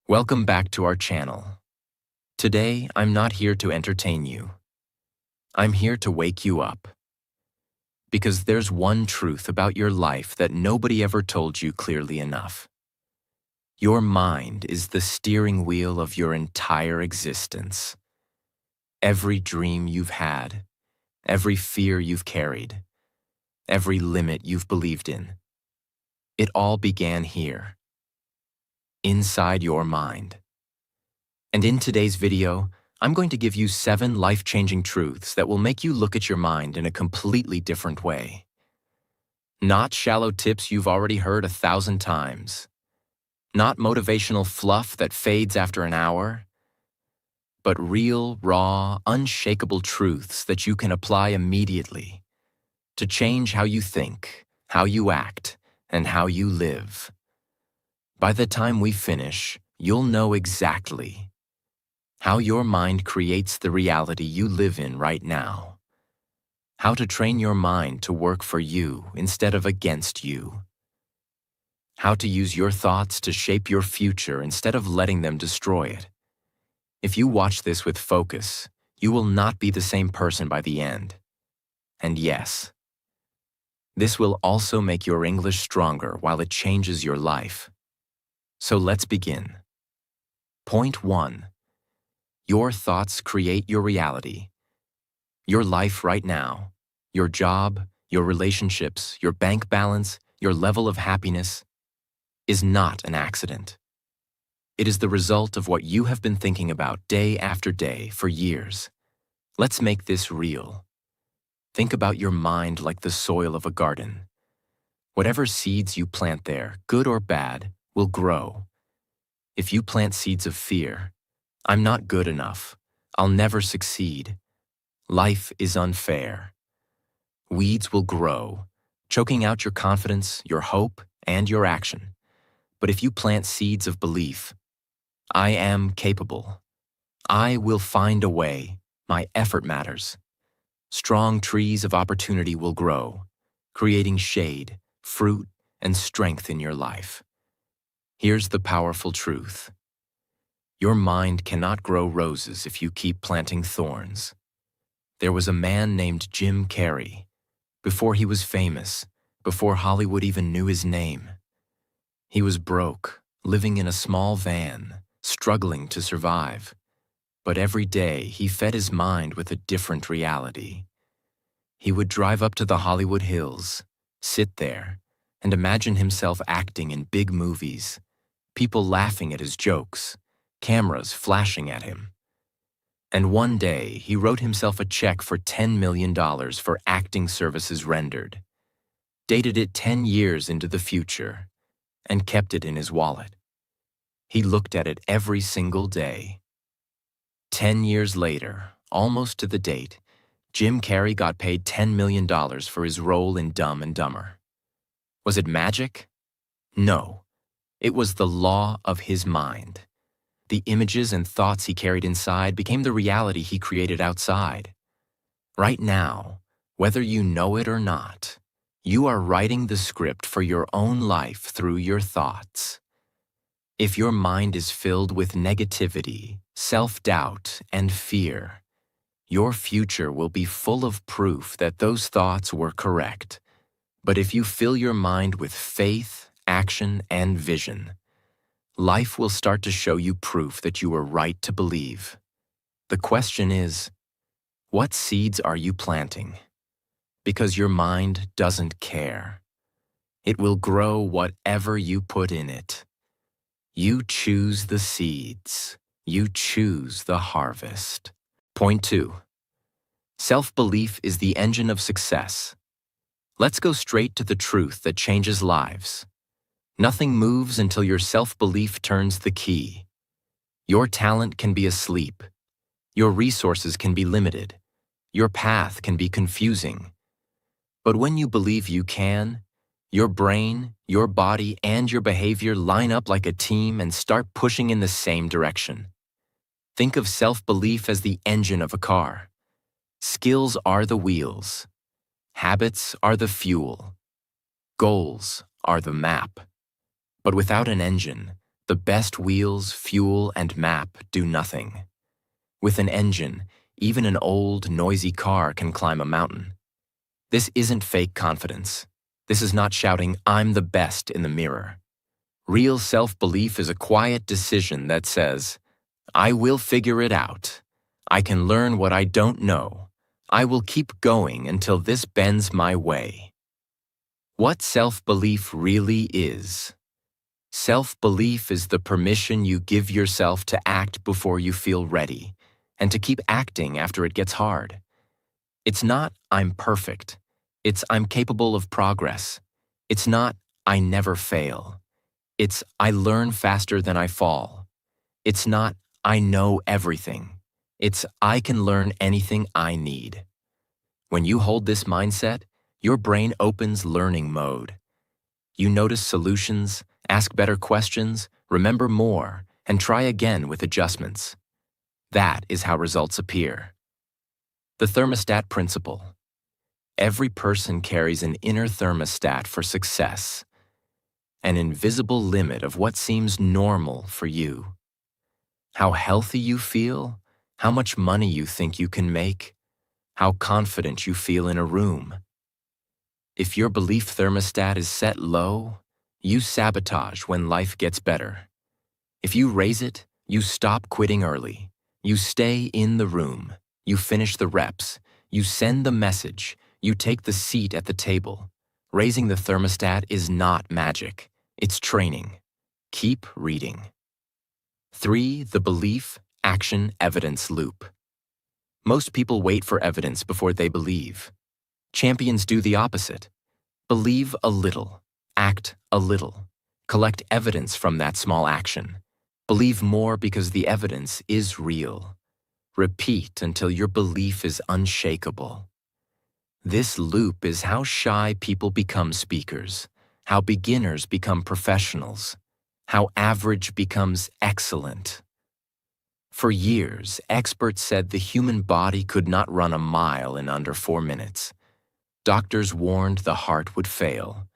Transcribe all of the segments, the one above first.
Welcome back to our channel. Today, I'm not here to entertain you. I'm here to wake you up. Because there's one truth about your life that nobody ever told you clearly enough. Your mind is the steering wheel of your entire existence. Every dream you've had, every fear you've carried, every limit you've believed in, it all began here, inside your mind. And in today's video, I'm going to give you 7 life-changing truths that will make you look at your mind in a completely different way. Not shallow tips you've already heard 1,000 times. Not motivational fluff that fades after an hour. But real, raw, unshakable truths that you can apply immediately to change how you think, how you act, and how you live. By the time we finish, you'll know exactly how your mind creates the reality you live in right now. How to train your mind to work for you instead of against you. How to use your thoughts to shape your future instead of letting them destroy it. If you watch this with focus, you will not be the same person by the end. And yes, this will also make your English stronger while it changes your life. So let's begin. Point 1. Your thoughts create your reality. Your life right now, your job, your relationships, your bank balance, your level of happiness, is not an accident. It is the result of what you have been thinking about day after day for years. Let's make this real. Think about your mind like the soil of a garden. Whatever seeds you plant there, good or bad, will grow. If you plant seeds of fear, I'm not good enough, I'll never succeed, life is unfair, weeds will grow, choking out your confidence, your hope, and your action. But if you plant seeds of belief, I am capable, I will find a way, my effort matters, strong trees of opportunity will grow, creating shade, fruit, and strength in your life. Here's the powerful truth. Your mind cannot grow roses if you keep planting thorns. There was a man named Jim Carrey. Before he was famous, before Hollywood even knew his name. He was broke, living in a small van, struggling to survive. But every day he fed his mind with a different reality. He would drive up to the Hollywood Hills, sit there, and imagine himself acting in big movies, people laughing at his jokes, cameras flashing at him. And one day, he wrote himself a check for $10 million for acting services rendered, dated it 10 years into the future, and kept it in his wallet. He looked at it every single day. 10 years later, almost to the date, Jim Carrey got paid $10 million for his role in Dumb and Dumber. Was it magic? No. It was the law of his mind. The images and thoughts he carried inside became the reality he created outside. Right now, whether you know it or not, you are writing the script for your own life through your thoughts. If your mind is filled with negativity, self-doubt, and fear, your future will be full of proof that those thoughts were correct. But if you fill your mind with faith, action, and vision, life will start to show you proof that you were right to believe. The question is, what seeds are you planting? Because your mind doesn't care. It will grow whatever you put in it. You choose the seeds. You choose the harvest. Point 2. Self-belief is the engine of success. Let's go straight to the truth that changes lives. Nothing moves until your self-belief turns the key. Your talent can be asleep. Your resources can be limited. Your path can be confusing. But when you believe you can, your brain, your body, and your behavior line up like a team and start pushing in the same direction. Think of self-belief as the engine of a car. Skills are the wheels. Habits are the fuel. Goals are the map. But without an engine, The best wheels, fuel, and map do nothing. With an engine, even an old, noisy car can climb a mountain. This isn't fake confidence. This is not shouting, "I'm the best" in the mirror. Real self-belief is a quiet decision that says, "I will figure it out. I can learn what I don't know. I will keep going until this bends my way." What self-belief really is. Self-belief is the permission you give yourself to act before you feel ready, and to keep acting after it gets hard. It's not, "I'm perfect." It's, "I'm capable of progress." It's not, "I never fail." It's, "I learn faster than I fall." It's not, "I know everything." It's, "I can learn anything I need." When you hold this mindset, your brain opens learning mode. You notice solutions, ask better questions, remember more, and try again with adjustments. That is how results appear. The thermostat principle. Every person carries an inner thermostat for success, an invisible limit of what seems normal for you. How healthy you feel, how much money you think you can make, how confident you feel in a room. If your belief thermostat is set low, you sabotage when life gets better. If you raise it, you stop quitting early. You stay in the room. You finish the reps. You send the message. You take the seat at the table. Raising the thermostat is not magic. It's training. Keep reading. 3. The belief, action, evidence loop. Most people wait for evidence before they believe. Champions do the opposite. Believe a little. Act a little. Collect evidence from that small action. Believe more because the evidence is real. Repeat until your belief is unshakable. This loop is how shy people become speakers, how beginners become professionals, how average becomes excellent. For years, experts said the human body could not run a mile in under 4 minutes. Doctors warned the heart would fail.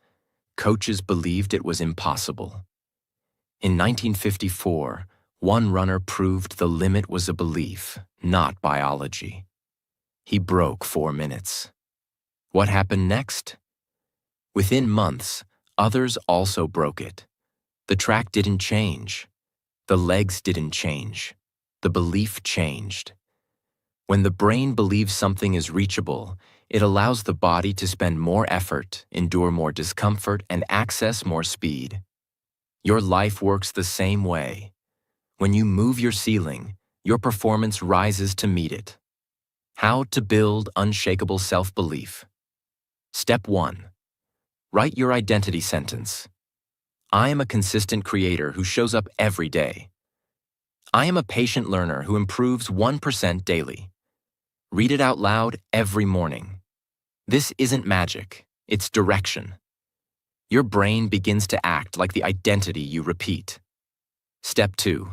Coaches believed it was impossible. In 1954, one runner proved the limit was a belief, not biology. He broke 4 minutes. What happened next? Within months, others also broke it. The track didn't change. The legs didn't change. The belief changed. When the brain believes something is reachable, it allows the body to spend more effort, endure more discomfort, and access more speed. Your life works the same way. When you move your ceiling, your performance rises to meet it. How to build unshakable self-belief. Step 1. Write your identity sentence. I am a consistent creator who shows up every day. I am a patient learner who improves 1% daily. Read it out loud every morning. This isn't magic, it's direction. Your brain begins to act like the identity you repeat. Step 2.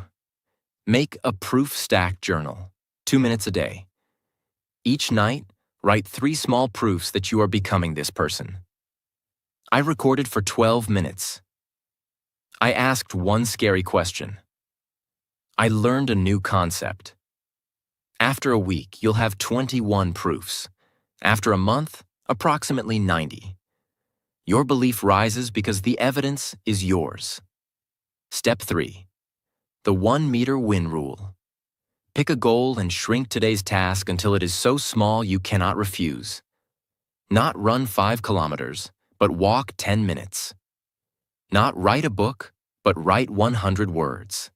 Make a proof stack journal, 2 minutes a day. Each night, write 3 small proofs that you are becoming this person. I recorded for 12 minutes. I asked one scary question. I learned a new concept. After a week, you'll have 21 proofs. After a month, approximately 90. Your belief rises because the evidence is yours. Step 3. The 1-meter win rule. Pick a goal and shrink today's task until it is so small you cannot refuse. Not run 5 kilometers, but walk 10 minutes. Not write a book, but write 100 words.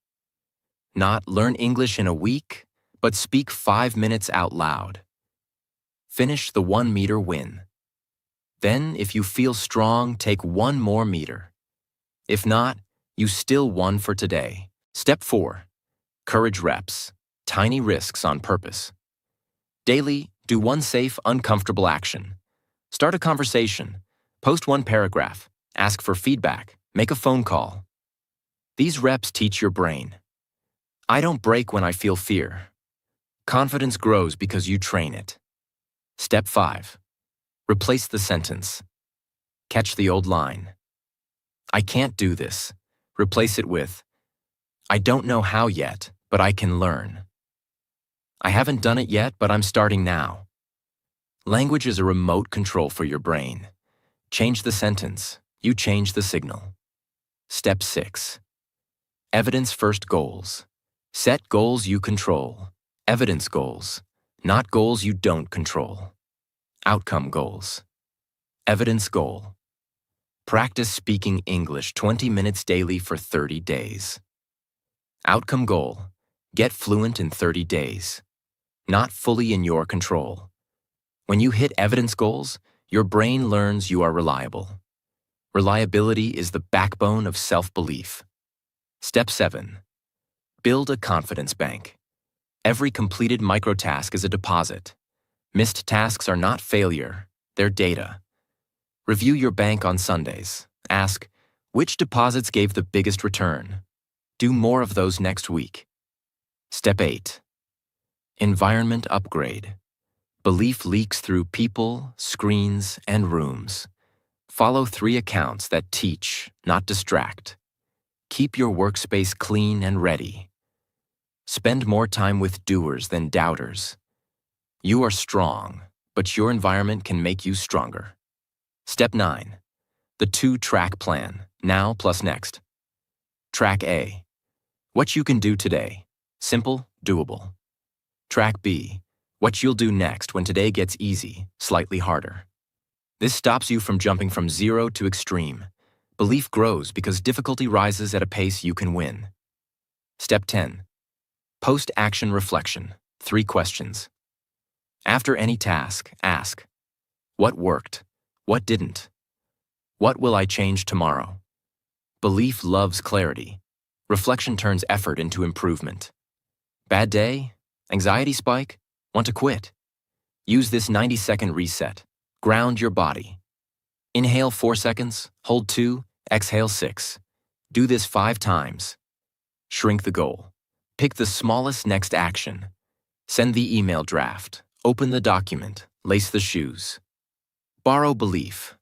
Not learn English in a week, but speak 5 minutes out loud. Finish the 1-meter win. Then, if you feel strong, take 1 more meter. If not, you still won for today. Step 4. Courage reps. Tiny risks on purpose. Daily, do 1 safe, uncomfortable action. Start a conversation. Post 1 paragraph. Ask for feedback. Make a phone call. These reps teach your brain. I don't break when I feel fear. Confidence grows because you train it. Step 5. Replace the sentence. Catch the old line. I can't do this. Replace it with, I don't know how yet, but I can learn. I haven't done it yet, but I'm starting now. Language is a remote control for your brain. Change the sentence, you change the signal. Step 6. Evidence-first goals. Set goals you control. Evidence goals, not goals you don't control. Outcome goals. Evidence goal. Practice speaking English 20 minutes daily for 30 days. Outcome goal. Get fluent in 30 days. Not fully in your control. When you hit evidence goals, your brain learns you are reliable. Reliability is the backbone of self-belief. Step 7. Build a confidence bank. Every completed microtask is a deposit. Missed tasks are not failure, they're data. Review your bank on Sundays. Ask, which deposits gave the biggest return? Do more of those next week. Step 8. Environment upgrade. Belief leaks through people, screens, and rooms. Follow 3 accounts that teach, not distract. Keep your workspace clean and ready. Spend more time with doers than doubters. You are strong, but your environment can make you stronger. Step 9. The 2-track plan, now plus next. Track A. What you can do today. Simple, doable. Track B. What you'll do next when today gets easy, slightly harder. This stops you from jumping from 0 to extreme. Belief grows because difficulty rises at a pace you can win. Step 10. Post-action reflection. 3 questions. After any task, ask, what worked? What didn't? What will I change tomorrow? Belief loves clarity. Reflection turns effort into improvement. Bad day? Anxiety spike? Want to quit? Use this 90-second reset. Ground your body. Inhale 4 seconds, hold 2, exhale 6. Do this 5 times. Shrink the goal. Pick the smallest next action. Send the email draft. Open the document. Lace the shoes. Borrow belief.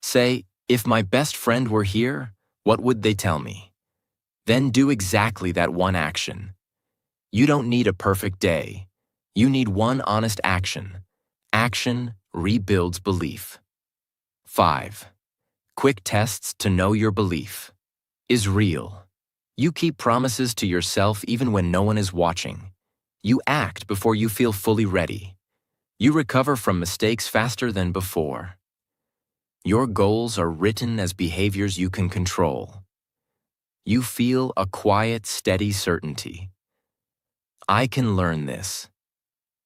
Say, if my best friend were here, what would they tell me? Then do exactly that one action. You don't need a perfect day. You need one honest action. Action rebuilds belief. 5. Quick tests to know your belief. Is real. You keep promises to yourself even when no one is watching. You act before you feel fully ready. You recover from mistakes faster than before. Your goals are written as behaviors you can control. You feel a quiet, steady certainty. I can learn this.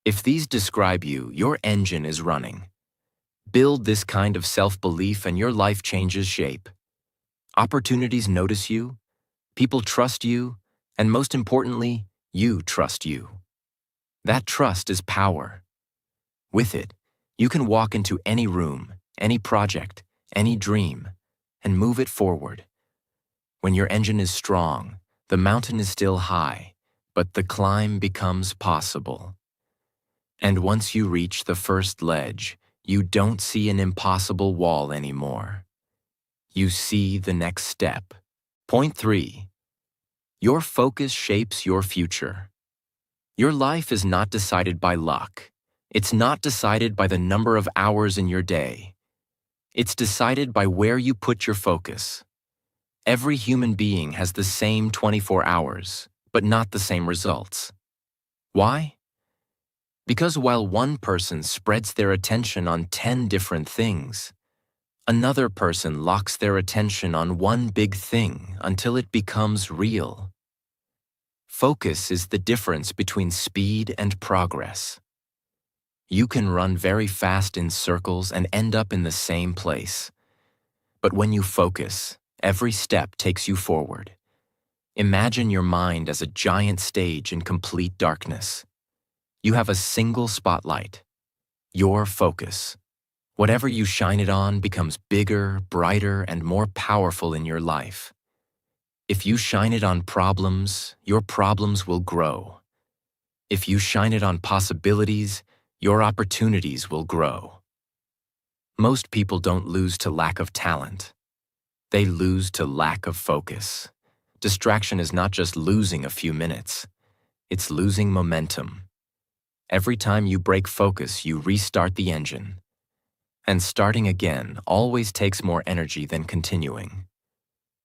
If these describe you, your engine is running. Build this kind of self-belief and your life changes shape. Opportunities notice you, people trust you, and most importantly, you trust you. That trust is power. With it, you can walk into any room, any project, any dream, and move it forward. When your engine is strong, the mountain is still high, but the climb becomes possible. And once you reach the first ledge, you don't see an impossible wall anymore. You see the next step. Point 3. Your focus shapes your future. Your life is not decided by luck. It's not decided by the number of hours in your day. It's decided by where you put your focus. Every human being has the same 24 hours, but not the same results. Why? Because while one person spreads their attention on 10 different things, another person locks their attention on one big thing until it becomes real. Focus is the difference between speed and progress. You can run very fast in circles and end up in the same place. But when you focus, every step takes you forward. Imagine your mind as a giant stage in complete darkness. You have a single spotlight, your focus. Whatever you shine it on becomes bigger, brighter, and more powerful in your life. If you shine it on problems, your problems will grow. If you shine it on possibilities, your opportunities will grow. Most people don't lose to lack of talent. They lose to lack of focus. Distraction is not just losing a few minutes, it's losing momentum. Every time you break focus, you restart the engine. And starting again always takes more energy than continuing.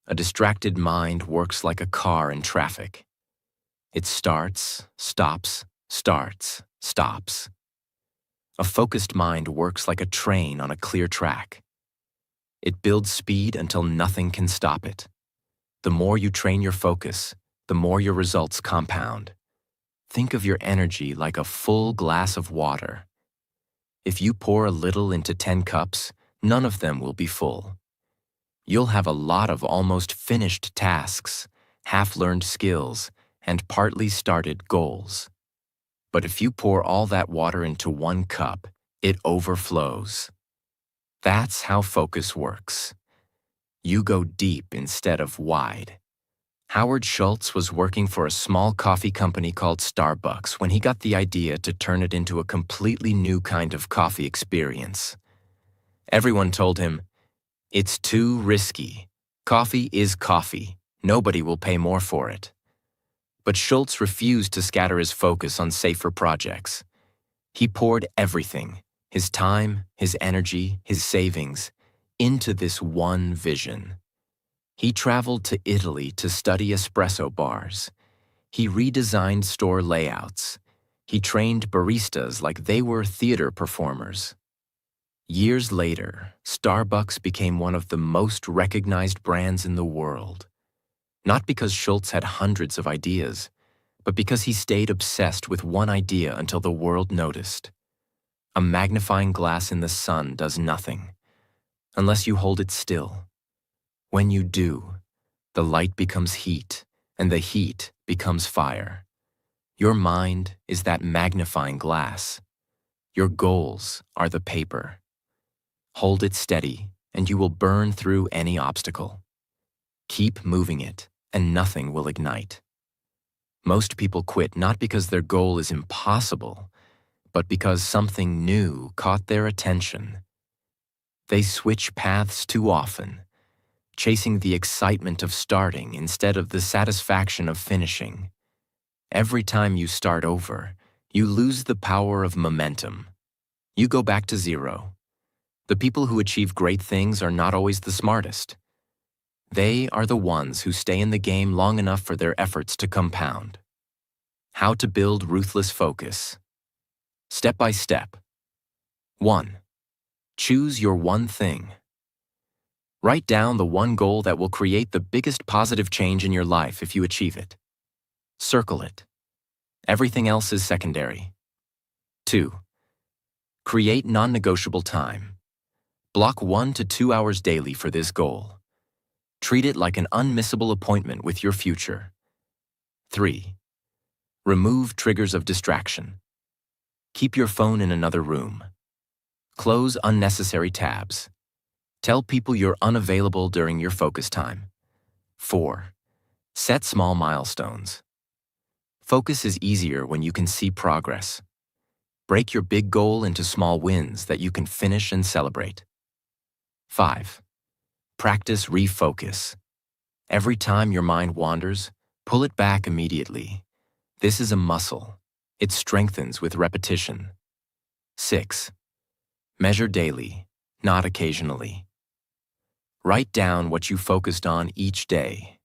A distracted mind works like a car in traffic. It starts, stops, starts, stops. A focused mind works like a train on a clear track. It builds speed until nothing can stop it. The more you train your focus, the more your results compound. Think of your energy like a full glass of water. If you pour a little into 10 cups, none of them will be full. You'll have a lot of almost finished tasks, half-learned skills, and partly started goals. But if you pour all that water into one cup, it overflows. That's how focus works. You go deep instead of wide. Howard Schultz was working for a small coffee company called Starbucks when he got the idea to turn it into a completely new kind of coffee experience. Everyone told him, "It's too risky. Coffee is coffee. Nobody will pay more for it." But Schultz refused to scatter his focus on safer projects. He poured everything, his time, his energy, his savings, into this one vision. He traveled to Italy to study espresso bars. He redesigned store layouts. He trained baristas like they were theater performers. Years later, Starbucks became one of the most recognized brands in the world. Not because Schultz had hundreds of ideas, but because he stayed obsessed with one idea until the world noticed. A magnifying glass in the sun does nothing, unless you hold it still. When you do, the light becomes heat, and the heat becomes fire. Your mind is that magnifying glass. Your goals are the paper. Hold it steady, and you will burn through any obstacle. Keep moving it, and nothing will ignite. Most people quit not because their goal is impossible, but because something new caught their attention. They switch paths too often, chasing the excitement of starting instead of the satisfaction of finishing. Every time you start over, you lose the power of momentum. You go back to zero. The people who achieve great things are not always the smartest. They are the ones who stay in the game long enough for their efforts to compound. How to build ruthless focus. Step by step. 1. Choose your one thing. Write down the one goal that will create the biggest positive change in your life if you achieve it. Circle it. Everything else is secondary. 2. Create non-negotiable time. Block 1 to 2 hours daily for this goal. Treat it like an unmissable appointment with your future. 3. Remove triggers of distraction. Keep your phone in another room. Close unnecessary tabs. Tell people you're unavailable during your focus time. 4. Set small milestones. Focus is easier when you can see progress. Break your big goal into small wins that you can finish and celebrate. 5. Practice refocus. Every time your mind wanders, pull it back immediately. This is a muscle. It strengthens with repetition. 6. Measure daily, not occasionally. Write down what you focused on each day.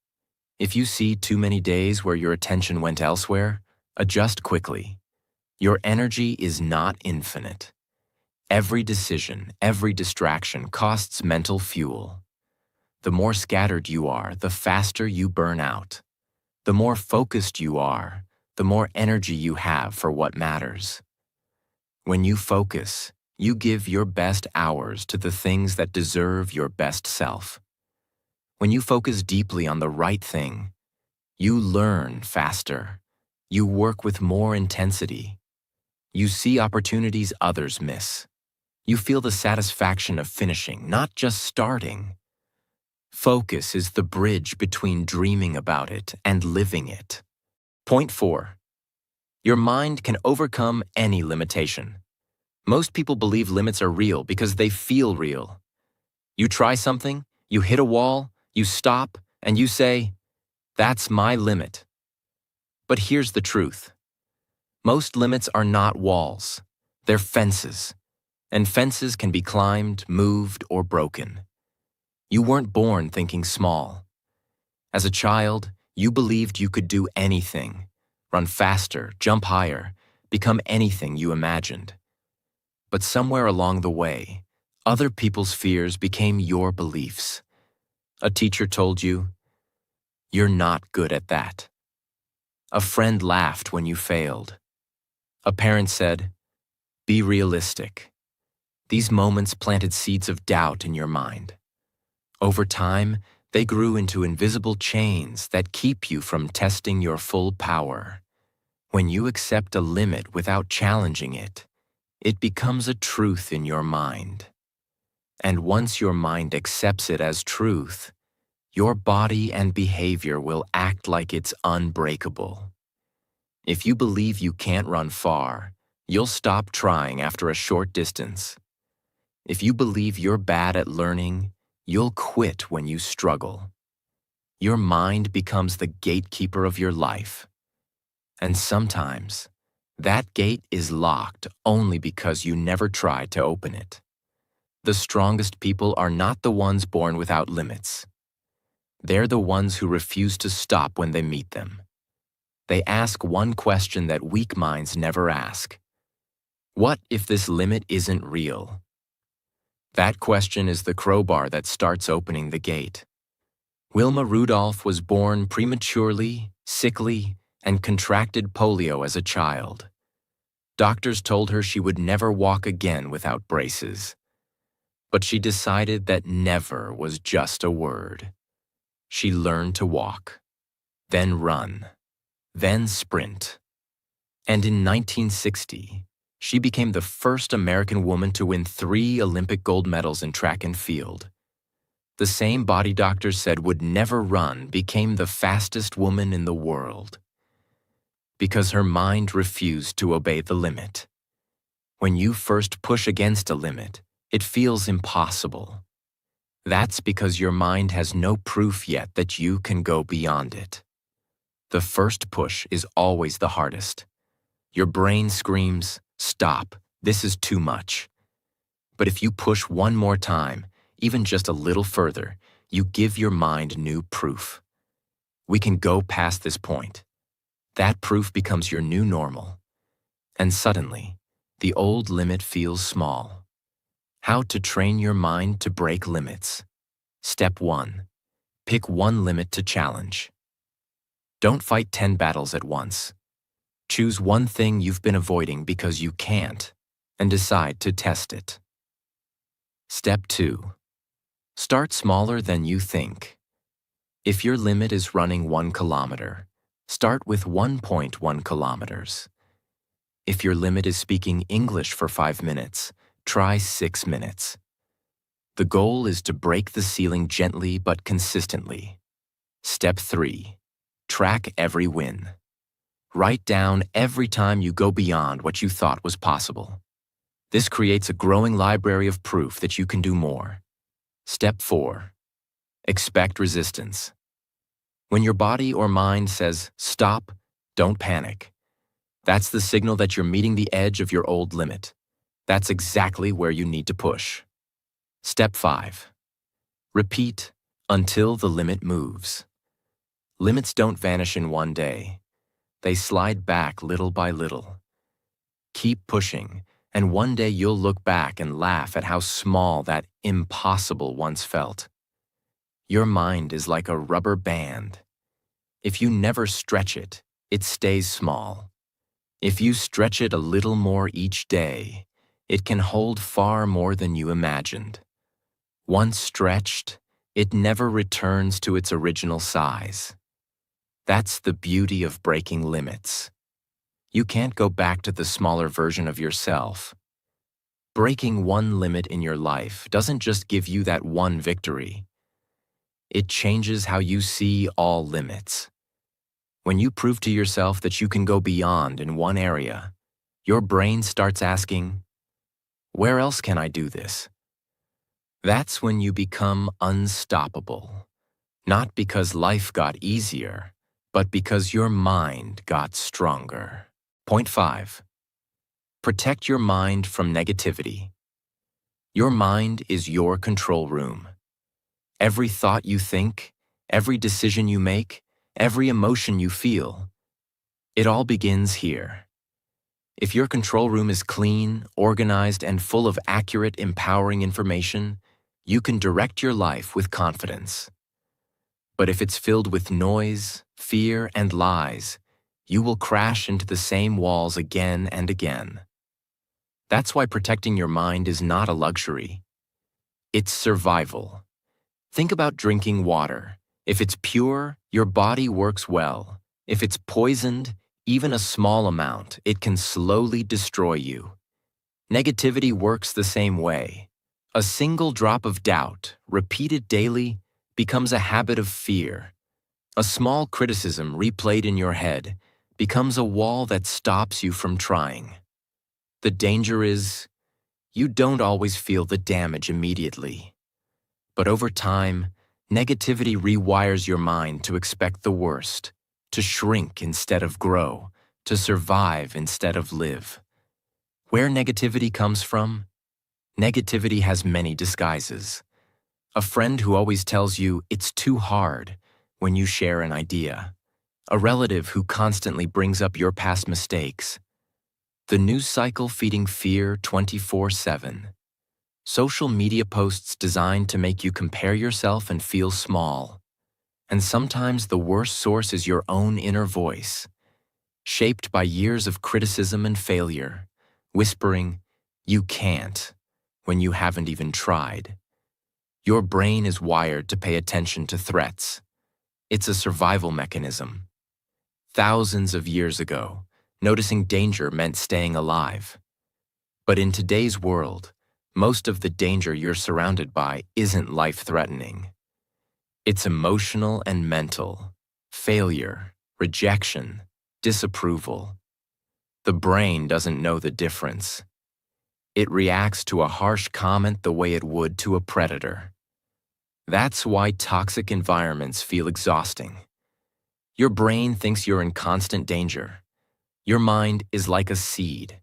If you see too many days where your attention went elsewhere, adjust quickly. Your energy is not infinite. Every decision, every distraction costs mental fuel. The more scattered you are, the faster you burn out. The more focused you are, the more energy you have for what matters. When you focus, you give your best hours to the things that deserve your best self. When you focus deeply on the right thing, you learn faster. You work with more intensity. You see opportunities others miss. You feel the satisfaction of finishing, not just starting. Focus is the bridge between dreaming about it and living it. Point 4. Your mind can overcome any limitation. Most people believe limits are real because they feel real. You try something, you hit a wall, you stop, and you say, That's my limit. But here's the truth. Most limits are not walls. They're fences. And fences can be climbed, moved, or broken. You weren't born thinking small. As a child, you believed you could do anything, run faster, jump higher, become anything you imagined. But somewhere along the way, other people's fears became your beliefs. A teacher told you, "You're not good at that." A friend laughed when you failed. A parent said, "Be realistic." These moments planted seeds of doubt in your mind. Over time, they grew into invisible chains that keep you from testing your full power. When you accept a limit without challenging it, it becomes a truth in your mind. And once your mind accepts it as truth, your body and behavior will act like it's unbreakable. If you believe you can't run far, you'll stop trying after a short distance. If you believe you're bad at learning, you'll quit when you struggle. Your mind becomes the gatekeeper of your life. And sometimes, that gate is locked only because you never tried to open it. The strongest people are not the ones born without limits. They're the ones who refuse to stop when they meet them. They ask one question that weak minds never ask. What if this limit isn't real? That question is the crowbar that starts opening the gate. Wilma Rudolph was born prematurely, sickly, and contracted polio as a child. Doctors told her she would never walk again without braces. But she decided that never was just a word. She learned to walk, then run, then sprint. And in 1960, she became the first American woman to win 3 Olympic gold medals in track and field. The same body doctors said would never run became the fastest woman in the world. Because her mind refused to obey the limit. When you first push against a limit, it feels impossible. That's because your mind has no proof yet that you can go beyond it. The first push is always the hardest. Your brain screams, "Stop, this is too much." But if you push one more time, even just a little further, you give your mind new proof. We can go past this point. That proof becomes your new normal. And suddenly, the old limit feels small. How to train your mind to break limits. Step 1. Pick one limit to challenge. Don't fight 10 battles at once. Choose one thing you've been avoiding because you can't, and decide to test it. Step 2. Start smaller than you think. If your limit is running 1 kilometer, start with 1.1 kilometers. If your limit is speaking English for 5 minutes, try 6 minutes. The goal is to break the ceiling gently but consistently. Step 3. Track every win. Write down every time you go beyond what you thought was possible. This creates a growing library of proof that you can do more. Step 4. Expect resistance. When your body or mind says, "Stop," don't panic. That's the signal that you're meeting the edge of your old limit. That's exactly where you need to push. Step 5. Repeat until the limit moves. Limits don't vanish in one day. They slide back little by little. Keep pushing, and one day you'll look back and laugh at how small that impossible once felt. Your mind is like a rubber band. If you never stretch it, it stays small. If you stretch it a little more each day, it can hold far more than you imagined. Once stretched, it never returns to its original size. That's the beauty of breaking limits. You can't go back to the smaller version of yourself. Breaking one limit in your life doesn't just give you that one victory. It changes how you see all limits. When you prove to yourself that you can go beyond in one area, your brain starts asking, "Where else can I do this?" That's when you become unstoppable. Not because life got easier, but because your mind got stronger. Point 5. Protect your mind from negativity. Your mind is your control room. Every thought you think, every decision you make, every emotion you feel, it all begins here. If your control room is clean, organized, and full of accurate, empowering information, you can direct your life with confidence. But if it's filled with noise, fear, and lies, you will crash into the same walls again and again. That's why protecting your mind is not a luxury. It's survival. Think about drinking water. If it's pure, your body works well. If it's poisoned, even a small amount, it can slowly destroy you. Negativity works the same way. A single drop of doubt, repeated daily, becomes a habit of fear. A small criticism replayed in your head becomes a wall that stops you from trying. The danger is, you don't always feel the damage immediately. But over time, negativity rewires your mind to expect the worst, to shrink instead of grow, to survive instead of live. Where negativity comes from? Negativity has many disguises. A friend who always tells you it's too hard when you share an idea. A relative who constantly brings up your past mistakes. The news cycle feeding fear 24/7. Social media posts designed to make you compare yourself and feel small. And sometimes the worst source is your own inner voice, shaped by years of criticism and failure, whispering, "You can't," when you haven't even tried. Your brain is wired to pay attention to threats. It's a survival mechanism. Thousands of years ago, noticing danger meant staying alive. But in today's world, most of the danger you're surrounded by isn't life-threatening. It's emotional and mental, failure, rejection, disapproval. The brain doesn't know the difference. It reacts to a harsh comment the way it would to a predator. That's why toxic environments feel exhausting. Your brain thinks you're in constant danger. Your mind is like a seed.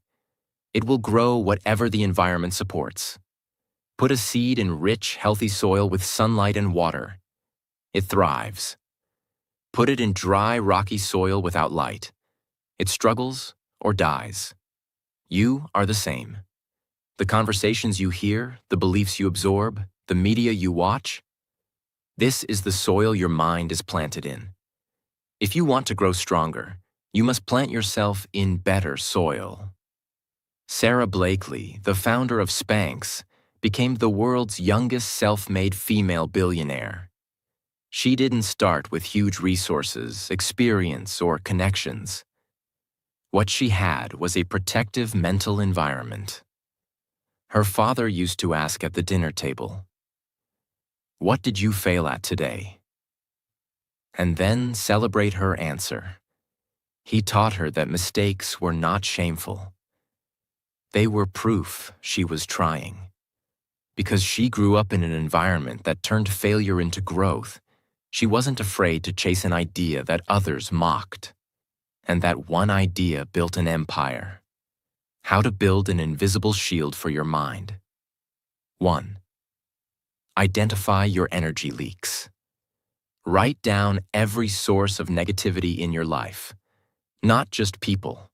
It will grow whatever the environment supports. Put a seed in rich, healthy soil with sunlight and water. It thrives. Put it in dry, rocky soil without light. It struggles or dies. You are the same. The conversations you hear, the beliefs you absorb, the media you watch, this is the soil your mind is planted in. If you want to grow stronger, you must plant yourself in better soil. Sarah Blakely, the founder of Spanx, became the world's youngest self-made female billionaire. She didn't start with huge resources, experience, or connections. What she had was a protective mental environment. Her father used to ask at the dinner table, "What did you fail at today?" And then celebrate her answer. He taught her that mistakes were not shameful. They were proof she was trying. Because she grew up in an environment that turned failure into growth, she wasn't afraid to chase an idea that others mocked. And that one idea built an empire. How to build an invisible shield for your mind. 1. Identify your energy leaks. Write down every source of negativity in your life, not just people.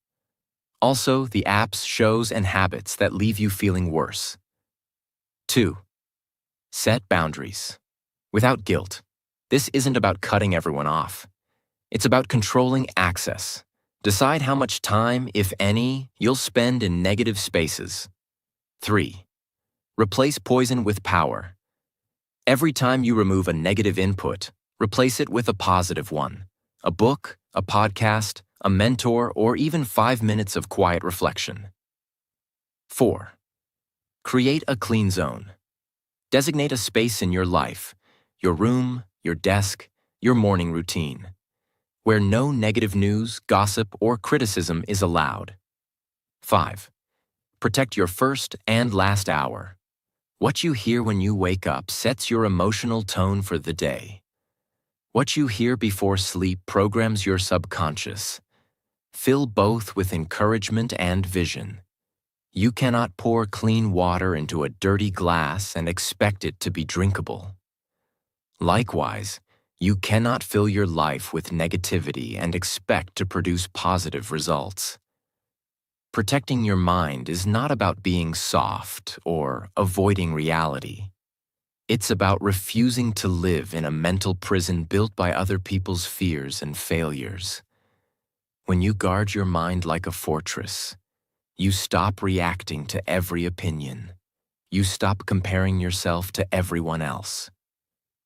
Also, the apps, shows, and habits that leave you feeling worse. 2. Set boundaries. Without guilt. This isn't about cutting everyone off. It's about controlling access. Decide how much time, if any, you'll spend in negative spaces. 3. Replace poison with power. Every time you remove a negative input, replace it with a positive one. A book, a podcast, a mentor, or even 5 minutes of quiet reflection. 4. Create a clean zone. Designate a space in your life, your room, your desk, your morning routine, where no negative news, gossip, or criticism is allowed. 5. Protect your first and last hour. What you hear when you wake up sets your emotional tone for the day. What you hear before sleep programs your subconscious. Fill both with encouragement and vision. You cannot pour clean water into a dirty glass and expect it to be drinkable. Likewise, you cannot fill your life with negativity and expect to produce positive results. Protecting your mind is not about being soft or avoiding reality. It's about refusing to live in a mental prison built by other people's fears and failures. When you guard your mind like a fortress, you stop reacting to every opinion. You stop comparing yourself to everyone else.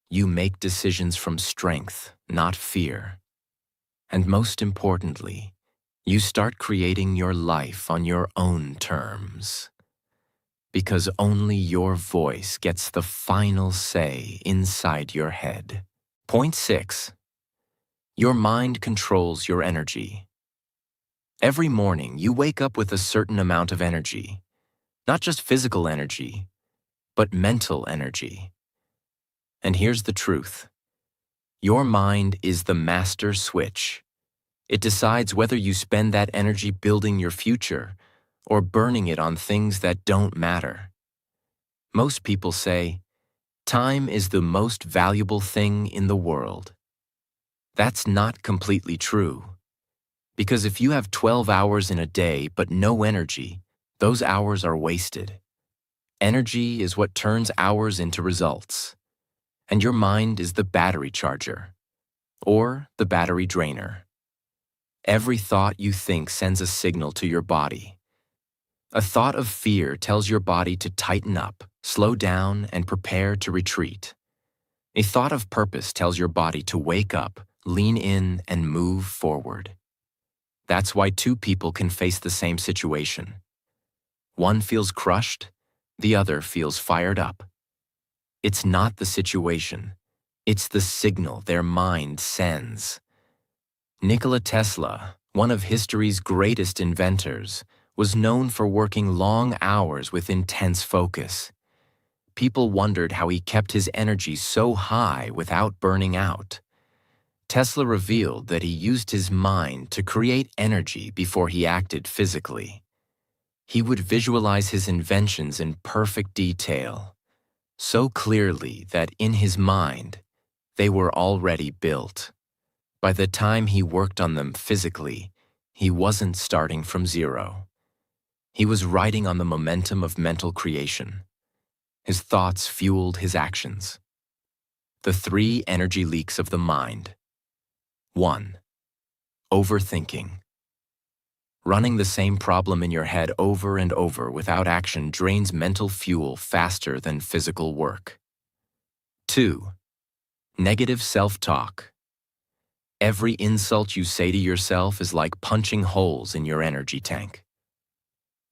You make decisions from strength, not fear. And most importantly, you start creating your life on your own terms. Because only your voice gets the final say inside your head. Point 6. Your mind controls your energy. Every morning, you wake up with a certain amount of energy. Not just physical energy, but mental energy. And here's the truth. Your mind is the master switch. It decides whether you spend that energy building your future or burning it on things that don't matter. Most people say, time is the most valuable thing in the world. That's not completely true. Because if you have 12 hours in a day but no energy, those hours are wasted. Energy is what turns hours into results. And your mind is the battery charger, or the battery drainer. Every thought you think sends a signal to your body. A thought of fear tells your body to tighten up, slow down, and prepare to retreat. A thought of purpose tells your body to wake up, lean in, and move forward. That's why two people can face the same situation. One feels crushed, the other feels fired up. It's not the situation, it's the signal their mind sends. Nikola Tesla, one of history's greatest inventors, was known for working long hours with intense focus. People wondered how he kept his energy so high without burning out. Tesla revealed that he used his mind to create energy before he acted physically. He would visualize his inventions in perfect detail, so clearly that in his mind, they were already built. By the time he worked on them physically, he wasn't starting from zero. He was riding on the momentum of mental creation. His thoughts fueled his actions. The 3 energy leaks of the mind. 1. Overthinking. Running the same problem in your head over and over without action drains mental fuel faster than physical work. 2. Negative self-talk. Every insult you say to yourself is like punching holes in your energy tank.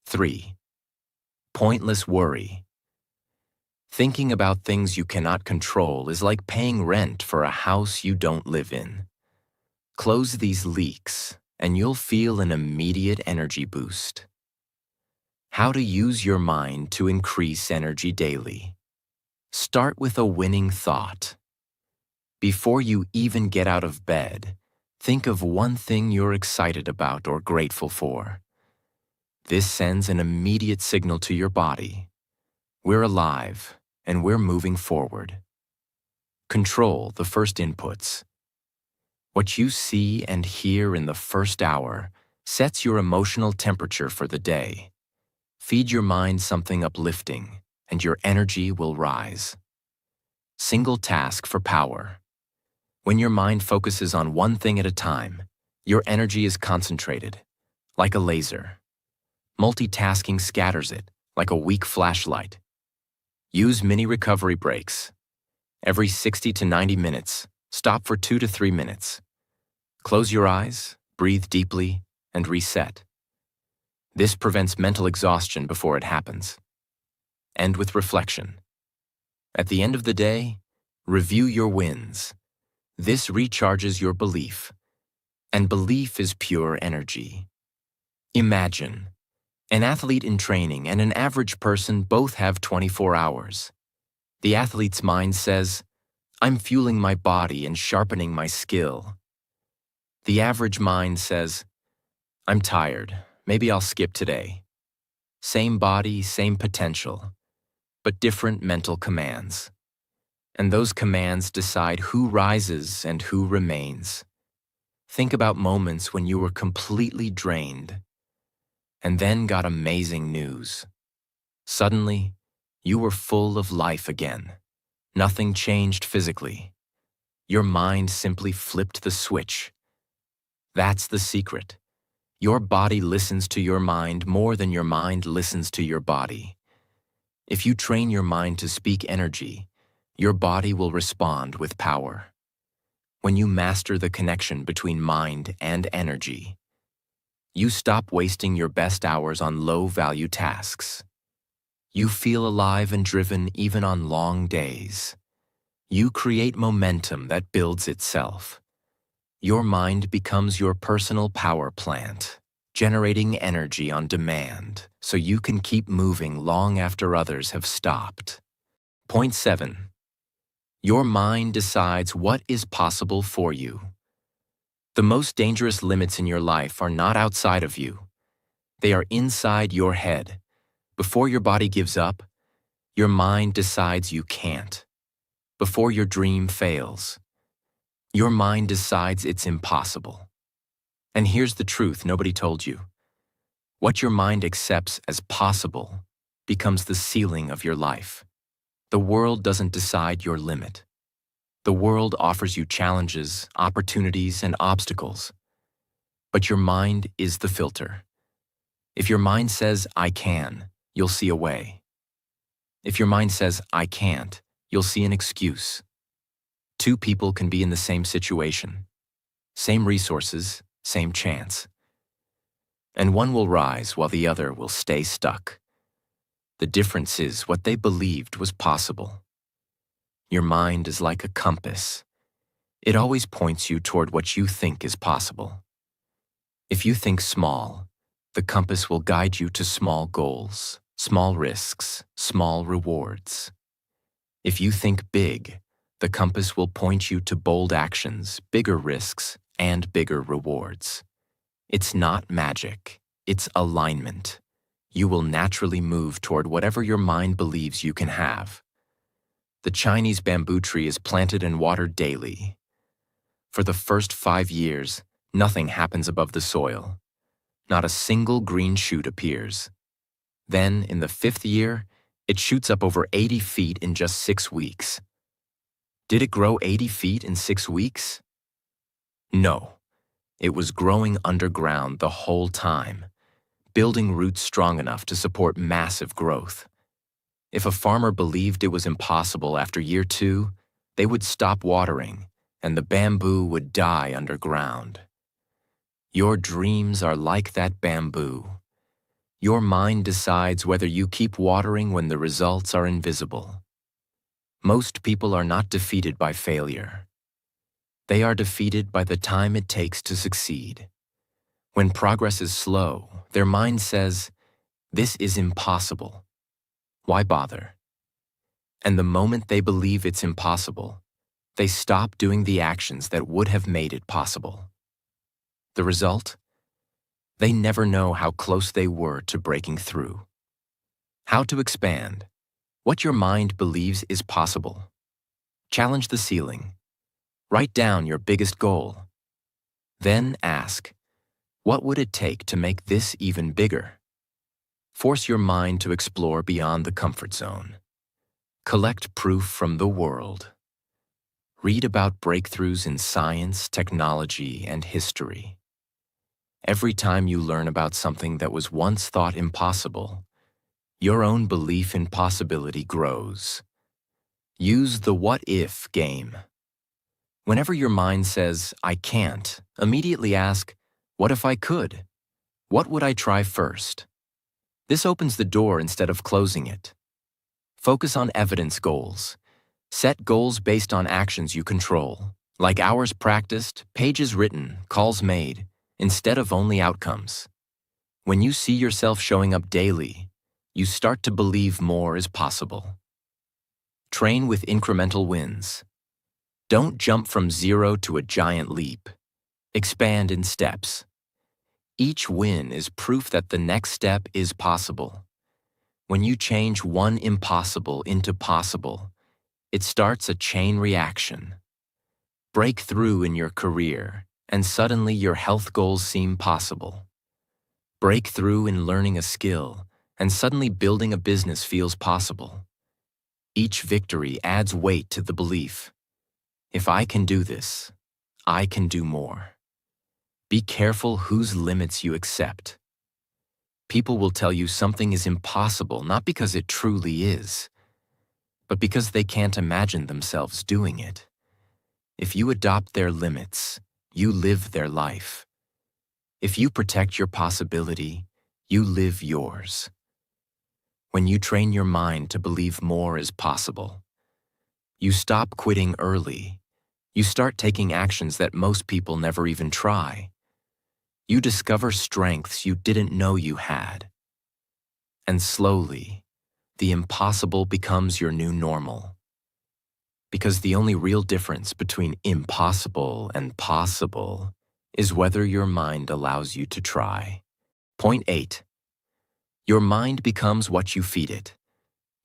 3. Pointless worry. Thinking about things you cannot control is like paying rent for a house you don't live in. Close these leaks, and you'll feel an immediate energy boost. How to use your mind to increase energy daily. Start with a winning thought. Before you even get out of bed, think of one thing you're excited about or grateful for. This sends an immediate signal to your body. We're alive, and we're moving forward. Control the first inputs. What you see and hear in the first hour sets your emotional temperature for the day. Feed your mind something uplifting, and your energy will rise. Single task for power. When your mind focuses on one thing at a time, your energy is concentrated, like a laser. Multitasking scatters it, like a weak flashlight. Use mini recovery breaks. Every 60 to 90 minutes, stop for 2 to 3 minutes. Close your eyes, breathe deeply, and reset. This prevents mental exhaustion before it happens. End with reflection. At the end of the day, review your wins. This recharges your belief, and belief is pure energy. Imagine, an athlete in training and an average person both have 24 hours. The athlete's mind says, I'm fueling my body and sharpening my skill. The average mind says, I'm tired, maybe I'll skip today. Same body, same potential, but different mental commands. And those commands decide who rises and who remains. Think about moments when you were completely drained and then got amazing news. Suddenly, you were full of life again. Nothing changed physically. Your mind simply flipped the switch. That's the secret. Your body listens to your mind more than your mind listens to your body. If you train your mind to speak energy, your body will respond with power. When you master the connection between mind and energy, you stop wasting your best hours on low-value tasks. You feel alive and driven even on long days. You create momentum that builds itself. Your mind becomes your personal power plant, generating energy on demand so you can keep moving long after others have stopped. Point 7. Your mind decides what is possible for you. The most dangerous limits in your life are not outside of you. They are inside your head. Before your body gives up, your mind decides you can't. Before your dream fails, your mind decides it's impossible. And here's the truth nobody told you. What your mind accepts as possible becomes the ceiling of your life. The world doesn't decide your limit. The world offers you challenges, opportunities, and obstacles. But your mind is the filter. If your mind says, I can, you'll see a way. If your mind says, I can't, you'll see an excuse. Two people can be in the same situation, same resources, same chance. And one will rise while the other will stay stuck. The difference is what they believed was possible. Your mind is like a compass. It always points you toward what you think is possible. If you think small, the compass will guide you to small goals, small risks, small rewards. If you think big, the compass will point you to bold actions, bigger risks, and bigger rewards. It's not magic, it's alignment. You will naturally move toward whatever your mind believes you can have. The Chinese bamboo tree is planted and watered daily. For the first 5 years, nothing happens above the soil. Not a single green shoot appears. Then, in the 5th year, it shoots up over 80 feet in just 6 weeks. Did it grow 80 feet in 6 weeks? No. It was growing underground the whole time, building roots strong enough to support massive growth. If a farmer believed it was impossible after year 2, they would stop watering, and the bamboo would die underground. Your dreams are like that bamboo. Your mind decides whether you keep watering when the results are invisible. Most people are not defeated by failure. They are defeated by the time it takes to succeed. When progress is slow, their mind says, "This is impossible. Why bother?" And the moment they believe it's impossible, they stop doing the actions that would have made it possible. The result? They never know how close they were to breaking through. How to expand. What your mind believes is possible. Challenge the ceiling. Write down your biggest goal. Then ask, what would it take to make this even bigger? Force your mind to explore beyond the comfort zone. Collect proof from the world. Read about breakthroughs in science, technology, and history. Every time you learn about something that was once thought impossible, your own belief in possibility grows. Use the what-if game. Whenever your mind says, I can't, immediately ask, what if I could? What would I try first? This opens the door instead of closing it. Focus on evidence goals. Set goals based on actions you control, like hours practiced, pages written, calls made, instead of only outcomes. When you see yourself showing up daily, you start to believe more is possible. Train with incremental wins. Don't jump from zero to a giant leap. Expand in steps. Each win is proof that the next step is possible. When you change one impossible into possible, it starts a chain reaction. Break through in your career, and suddenly your health goals seem possible. Break through in learning a skill, and suddenly building a business feels possible. Each victory adds weight to the belief. If I can do this, I can do more. Be careful whose limits you accept. People will tell you something is impossible not because it truly is, but because they can't imagine themselves doing it. If you adopt their limits, you live their life. If you protect your possibility, you live yours. When you train your mind to believe more is possible, you stop quitting early. You start taking actions that most people never even try. You discover strengths you didn't know you had. And slowly, the impossible becomes your new normal. Because the only real difference between impossible and possible is whether your mind allows you to try. Point 8. Your mind becomes what you feed it.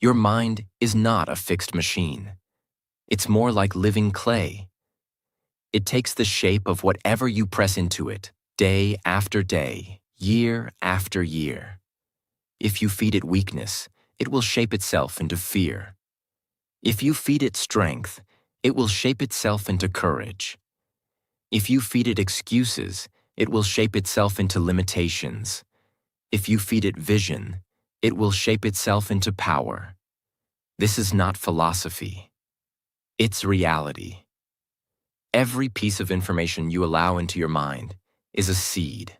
Your mind is not a fixed machine. It's more like living clay. It takes the shape of whatever you press into it, day after day, year after year. If you feed it weakness, it will shape itself into fear. If you feed it strength, it will shape itself into courage. If you feed it excuses, it will shape itself into limitations. If you feed it vision, it will shape itself into power. This is not philosophy. It's reality. Every piece of information you allow into your mind is a seed.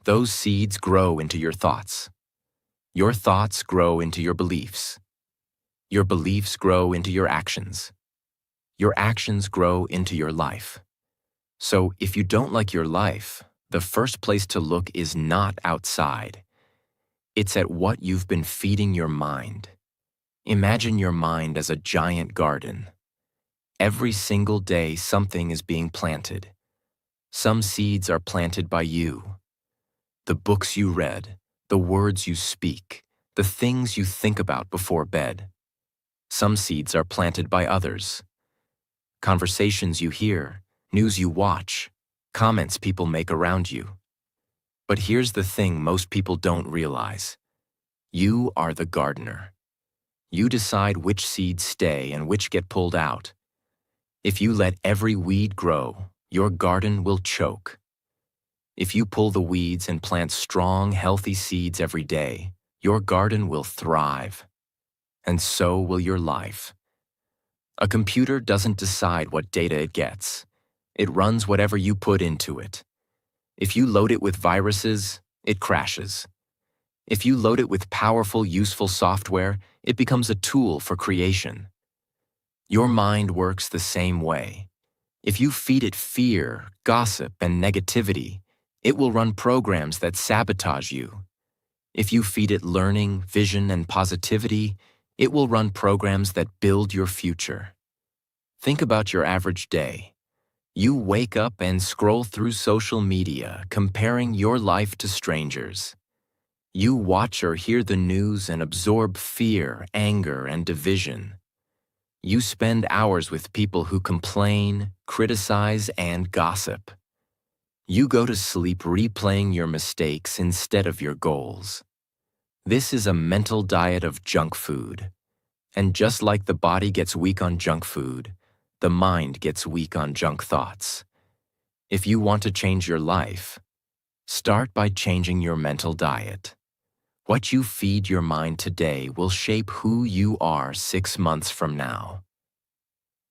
Those seeds grow into your thoughts. Your thoughts grow into your beliefs. Your beliefs grow into your actions. Your actions grow into your life. So if you don't like your life, the first place to look is not outside. It's at what you've been feeding your mind. Imagine your mind as a giant garden. Every single day, something is being planted. Some seeds are planted by you. The books you read, the words you speak, the things you think about before bed. Some seeds are planted by others. Conversations you hear, news you watch, comments people make around you. But here's the thing most people don't realize. You are the gardener. You decide which seeds stay and which get pulled out. If you let every weed grow, your garden will choke. If you pull the weeds and plant strong, healthy seeds every day, your garden will thrive. And so will your life. A computer doesn't decide what data it gets. It runs whatever you put into it. If you load it with viruses, it crashes. If you load it with powerful, useful software, it becomes a tool for creation. Your mind works the same way. If you feed it fear, gossip, and negativity, it will run programs that sabotage you. If you feed it learning, vision, and positivity, it will run programs that build your future. Think about your average day. You wake up and scroll through social media, comparing your life to strangers. You watch or hear the news and absorb fear, anger, and division. You spend hours with people who complain, criticize, and gossip. You go to sleep replaying your mistakes instead of your goals. This is a mental diet of junk food. And just like the body gets weak on junk food, the mind gets weak on junk thoughts. If you want to change your life, start by changing your mental diet. What you feed your mind today will shape who you are 6 months from now.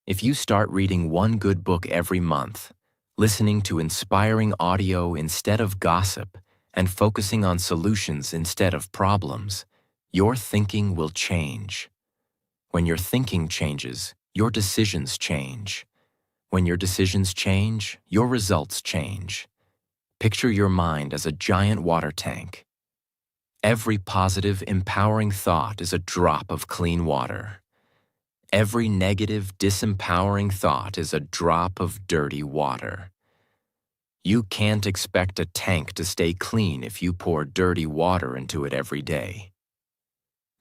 If you start reading one good book every month, listening to inspiring audio instead of gossip, and focusing on solutions instead of problems, your thinking will change. When your thinking changes, your decisions change. When your decisions change, your results change. Picture your mind as a giant water tank. Every positive, empowering thought is a drop of clean water. Every negative, disempowering thought is a drop of dirty water. You can't expect a tank to stay clean if you pour dirty water into it every day.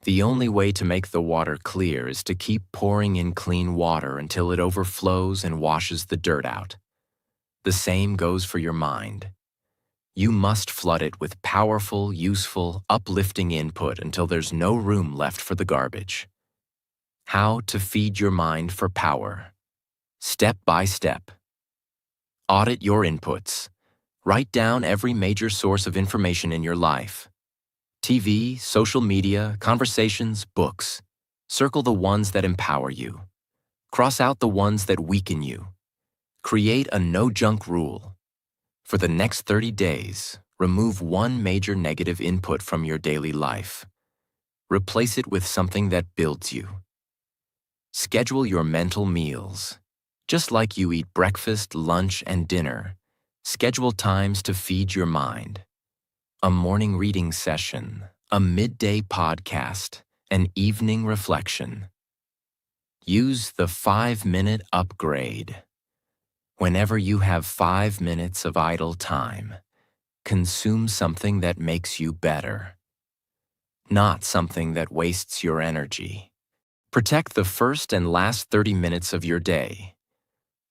The only way to make the water clear is to keep pouring in clean water until it overflows and washes the dirt out. The same goes for your mind. You must flood it with powerful, useful, uplifting input until there's no room left for the garbage. How to feed your mind for power. Step by step. Audit your inputs. Write down every major source of information in your life. TV, social media, conversations, books. Circle the ones that empower you. Cross out the ones that weaken you. Create a no-junk rule. For the next 30 days, remove one major negative input from your daily life. Replace it with something that builds you. Schedule your mental meals. Just like you eat breakfast, lunch, and dinner, schedule times to feed your mind. A morning reading session, a midday podcast, an evening reflection. Use the 5-minute upgrade. Whenever you have 5 minutes of idle time, consume something that makes you better, not something that wastes your energy. Protect the first and last 30 minutes of your day.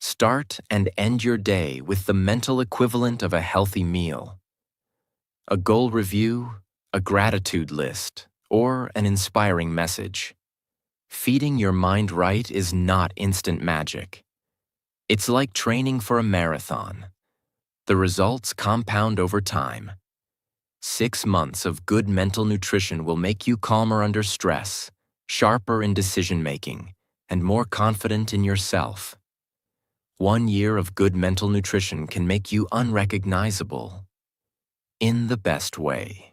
Start and end your day with the mental equivalent of a healthy meal. A goal review, a gratitude list, or an inspiring message. Feeding your mind right is not instant magic. It's like training for a marathon. The results compound over time. 6 months of good mental nutrition will make you calmer under stress, sharper in decision-making, and more confident in yourself. 1 year of good mental nutrition can make you unrecognizable. In the best way.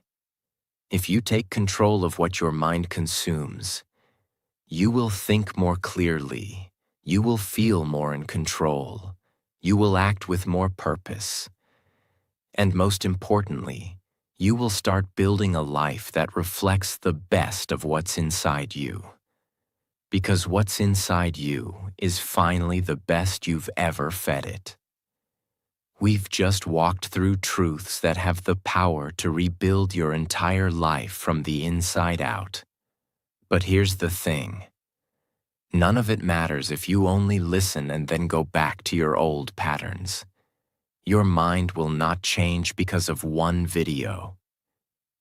If you take control of what your mind consumes, you will think more clearly, you will feel more in control, you will act with more purpose, and most importantly, you will start building a life that reflects the best of what's inside you. Because what's inside you is finally the best you've ever fed it. We've just walked through truths that have the power to rebuild your entire life from the inside out. But here's the thing. None of it matters if you only listen and then go back to your old patterns. Your mind will not change because of one video.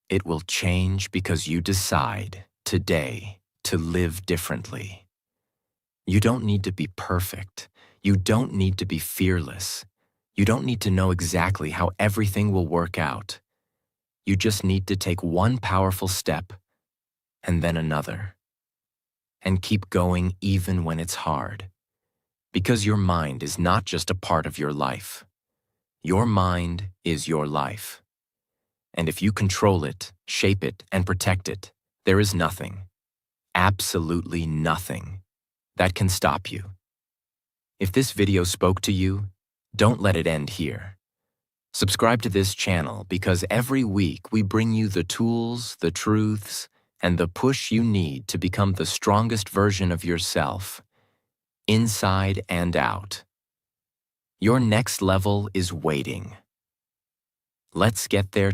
It will change because you decide, today, to live differently. You don't need to be perfect. You don't need to be fearless. You don't need to know exactly how everything will work out. You just need to take one powerful step, and then another. And keep going even when it's hard. Because your mind is not just a part of your life. Your mind is your life. And if you control it, shape it, and protect it, there is nothing, absolutely nothing, that can stop you. If this video spoke to you, don't let it end here. Subscribe to this channel because every week we bring you the tools, the truths, and the push you need to become the strongest version of yourself, inside and out. Your next level is waiting. Let's get there